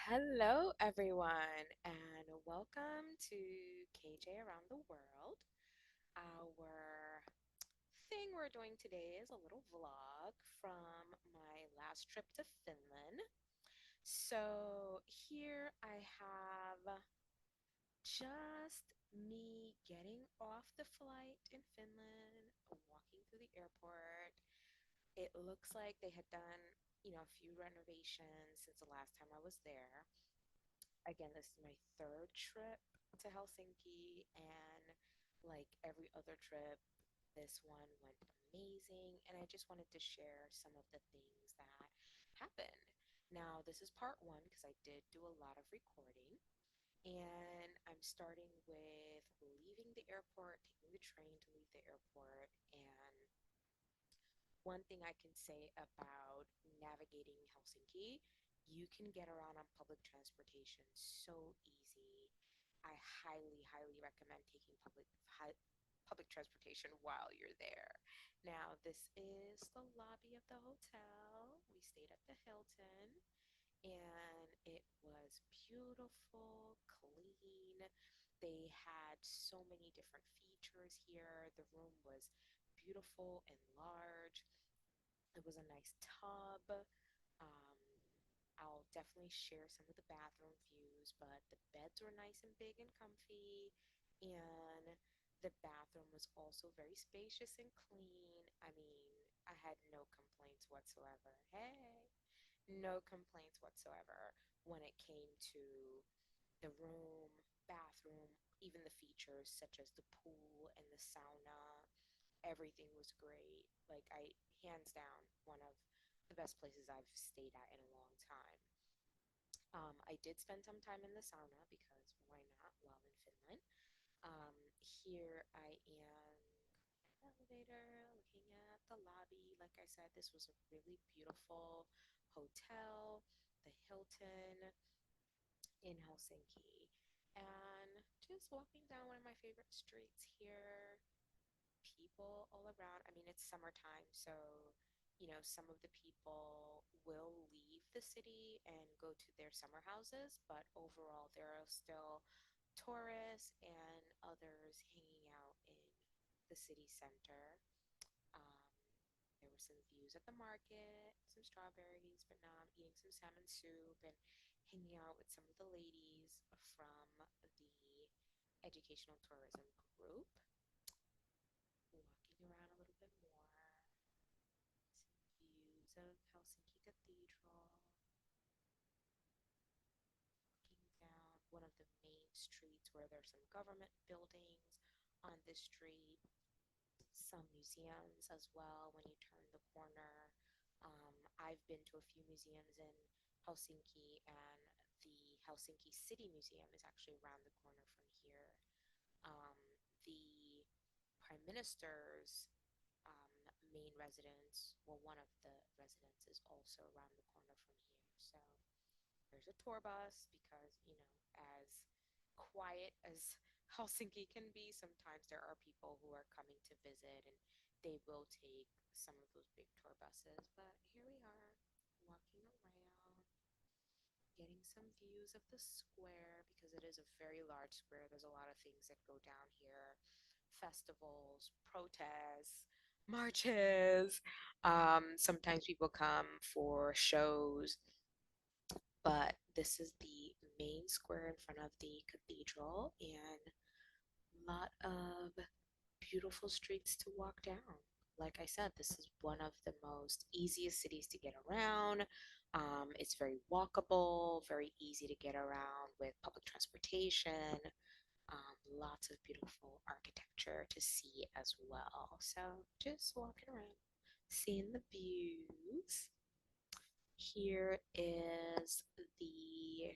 Hello, everyone, and welcome to KJ Around the World. Our thing we're doing today is a little vlog from my last trip to Finland. So, here I have just me getting off the flight in Finland, walking through the airport. It looks like they had done, a few renovations since the last time I was there. Again, this is my third trip to Helsinki, and like every other trip, this one went amazing. And I just wanted to share some of the things that happened. Now, this is part one because I did do a lot of recording, and I'm starting with leaving the airport, taking the train to leave the airport, and one thing I can say about navigating Helsinki, you can get around on public transportation so easy. I highly recommend taking public transportation while you're there. Now, this is the lobby of the hotel. We stayed at the Hilton, and it was beautiful, clean. They had so many different features here. The room was beautiful and large. It was a nice tub. Um, I'll definitely share some of the bathroom views, but the beds were nice and big and comfy, and the bathroom was also very spacious and clean. I mean, I had no complaints whatsoever. Hey, no complaints whatsoever when it came to the room, bathroom, even the features such as the pool and the sauna. Everything was great. Like, hands down, one of the best places I've stayed at in a long time. I did spend some time in the sauna because why not while in Finland? Here I am in the elevator looking at the lobby. Like I said, this was a really beautiful hotel, the Hilton in Helsinki. And just walking down one of my favorite streets here, people all around. I mean, it's summertime, so some of the people will leave the city and go to their summer houses, but overall, there are still tourists and others hanging out in the city center. Um, there were some views at the market, some strawberries, but now I'm eating some salmon soup and hanging out with some of the ladies from the educational tourism group. Walking around a little bit more, some views of Helsinki Cathedral, walking down one of the main streets where there's some government buildings on this street, some museums as well when you turn the corner. I've been to a few museums in Helsinki, and the Helsinki City Museum is actually around the corner from here. Um, the Prime Minister's main residence, well, one of the residences is also around the corner from here. So there's a tour bus because, as quiet as Helsinki can be, sometimes there are people who are coming to visit and they will take some of those big tour buses. But here we are, walking around, getting some views of the square because it is a very large square. There's a lot of things that go down here, festivals, protests, marches. Sometimes people come for shows, but this is the main square in front of the cathedral and a lot of beautiful streets to walk down. Like I said, this is one of the most easiest cities to get around. It's very walkable, very easy to get around with public transportation. Lots of beautiful architecture to see as well. So just walking around, seeing the views. Here is the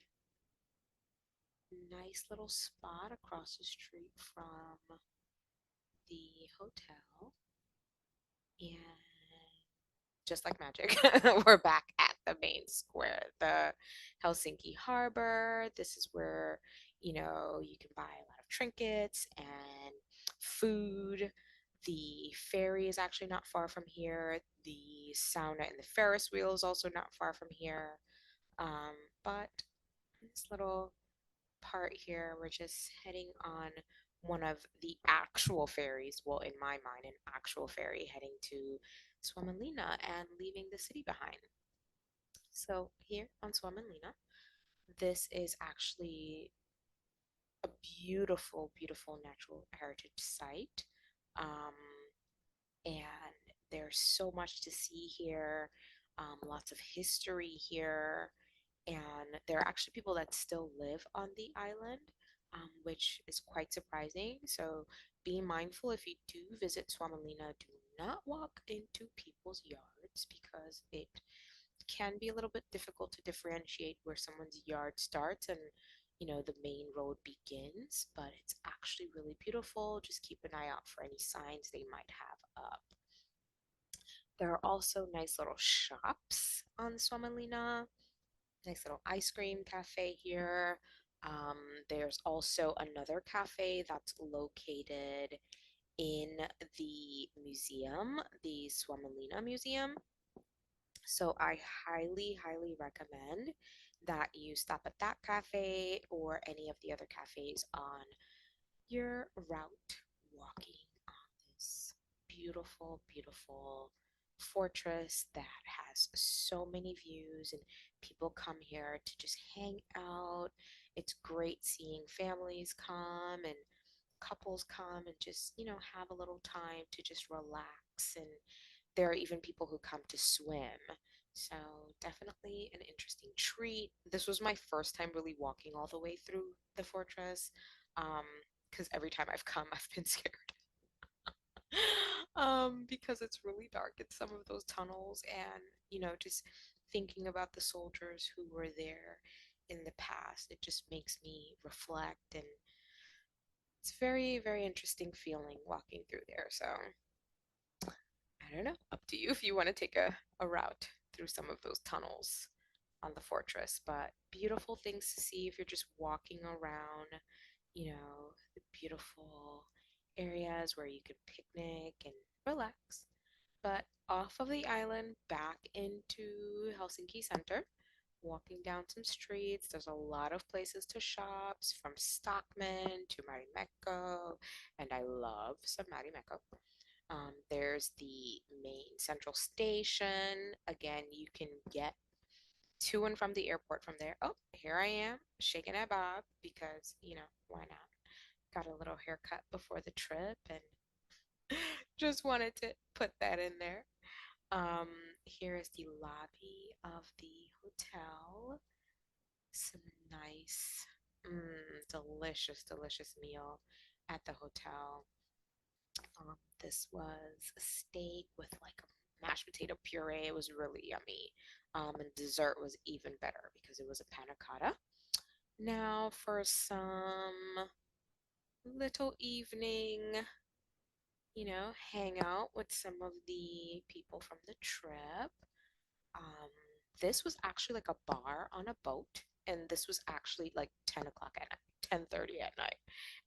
nice little spot across the street from the hotel. And just like magic, we're back at the main square, the Helsinki Harbor. This is where, you can buy a lot of trinkets and food. The ferry is actually not far from here. The sauna and the Ferris wheel is also not far from here. But This little part here, we're just heading on one of the actual ferries. Well, in my mind, an actual ferry heading to Suomenlinna and leaving the city behind. So here on Suomenlinna, this is actually a beautiful, beautiful natural heritage site. Um, and there's so much to see here, lots of history here, and there are actually people that still live on the island, which is quite surprising. So be mindful if you do visit Suomenlinna, do not walk into people's yards because it can be a little bit difficult to differentiate where someone's yard starts and the main road begins, but it's actually really beautiful. Just keep an eye out for any signs they might have up. There are also nice little shops on Suomenlinna. Nice little ice cream cafe here. Um, there's also another cafe that's located in the museum, the Suomenlinna Museum. So I highly, highly recommend that you stop at that cafe or any of the other cafes on your route walking on this beautiful, beautiful fortress that has so many views, and people come here to just hang out. It's great seeing families come and couples come and just, have a little time to just relax. And there are even people who come to swim. So definitely an interesting treat. This was my first time really walking all the way through the fortress. Um, because every time I've come, I've been scared. Because it's really dark in some of those tunnels, and just thinking about the soldiers who were there in the past, it just makes me reflect, and it's very, very interesting feeling walking through there. So I don't know, up to you if you want to take a route through some of those tunnels on the fortress, but beautiful things to see if you're just walking around, the beautiful areas where you can picnic and relax. But off of the island, back into Helsinki center, walking down some streets, there's a lot of places to shop, from Stockman to Marimekko, and I love some Marimekko. There's the main central station. Again, you can get to and from the airport from there. Oh, here I am shaking a bob because, why not? Got a little haircut before the trip and just wanted to put that in there. Um, Here is the lobby of the hotel. Some nice, delicious, delicious meal at the hotel. This was a steak with like a mashed potato puree. It was really yummy. And dessert was even better because it was a panna cotta. Now for some little evening, hang out with some of the people from the trip. Um, this was actually like a bar on a boat, and this was actually like 10 o'clock at night, 10:30 at night,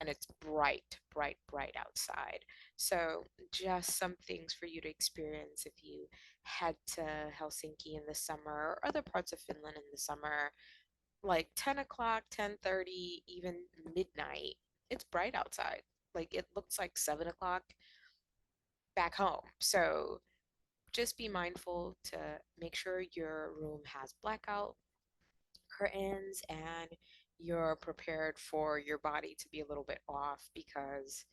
and it's bright, bright, bright outside. So just some things for you to experience if you head to Helsinki in the summer or other parts of Finland in the summer, like 10 o'clock, 10:30, even midnight. It's bright outside. Like it looks like 7 o'clock back home. So just be mindful to make sure your room has blackout curtains and you're prepared for your body to be a little bit off because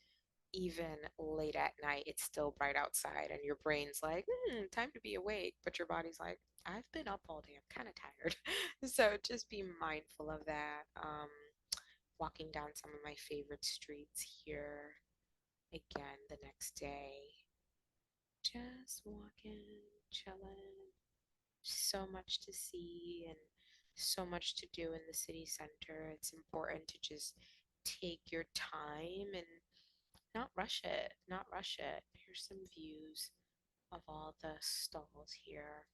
even late at night, it's still bright outside and your brain's like, time to be awake. But your body's like, I've been up all day. I'm kind of tired. So just be mindful of that. Walking down some of my favorite streets here again the next day. Just walking, chilling. So much to see and so much to do in the city center. It's important to just take your time and not rush it, not rush it. Here's some views of all the stalls here.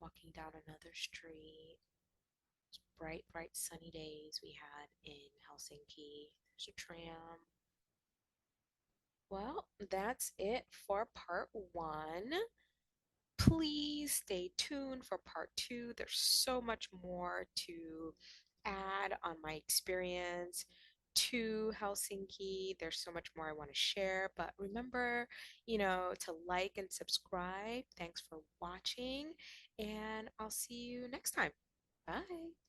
Walking down another street. It's bright, bright sunny days we had in Helsinki. There's a tram. Well, that's it for part one. Please stay tuned for part two. There's so much more to add on my experience to Helsinki. There's so much more I want to share. But remember, to like and subscribe. Thanks for watching, and I'll see you next time. Bye.